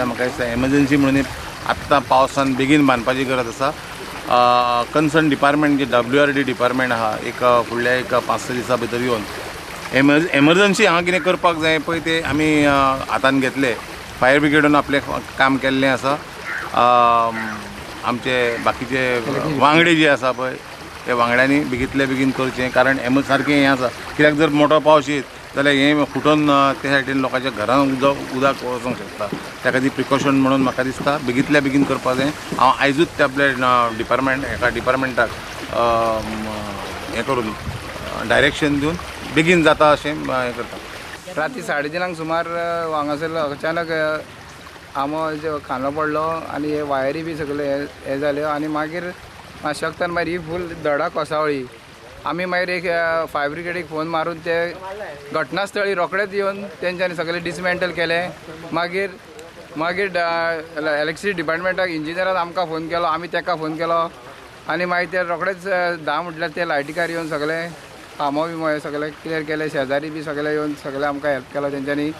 दिसता म्हाका दिसता एमर्जन्सी म्हणून आत्तां पावसान बेगीन बांदपाची गरज आसा. कन्सर्न डिपार्टमेंट जे WRD डिपार्टमेंट आहा एक फुडल्या एक 5-6 दिसां भितर येवन एमर्जन्सी हांगा कितें करपाक जाय पळय ते आमी हातान घेतले. फायर ब्रिगेडून आपलें काम केल्लें आसा. आमचे बाकीचे वांगडे जे आसा पळय ते वांगड्यांनी बेगींतले बेगीन करचें, कारण सारकें हें आसा. कित्याक जर मोठो पावस येत जाल्यार हें फुटोन ते सायडीन लोकांच्या घरांत उदक वचूंक शकता. त्या खातीर प्रिकॉशन म्हणून म्हाका दिसता बेगींतल्या बेगीन करपाक जाय. हांव आयजूच ते आपल्या डिपार्टमेंटाक हें करून डायरेक्शन दिवन बेगीन जाता अशें हें करता. राती 3:30 सुमार हांगासर अचानक आमो खांदो पडलो आनी हे वायरी बी सगळे हे जाल्यो आनी मागीर मातशे वक्तान मागीर ही फूल धडा कोसळ्ळी. आमी मागीर एक फायर ब्रिगेडीक फोन मारून ते घटनास्थळी रोखडेच येवन तेंच्यांनी सगळें डिसमेंटल केलें. मागीर इलेक्ट्रिसिटी डिपार्टमेंटाक इंजिनियरान आमकां फोन केलो, आमी ताका फोन केलो आनी मागीर ते रोखडेच 10 म्हटल्यार ते लायटीकार येवन सगळें कामो बिमो हे सगळें क्लियर केलें. शेजारी बी सगळे येवन सगळे आमकां हेल्प केलो तेंच्यांनी.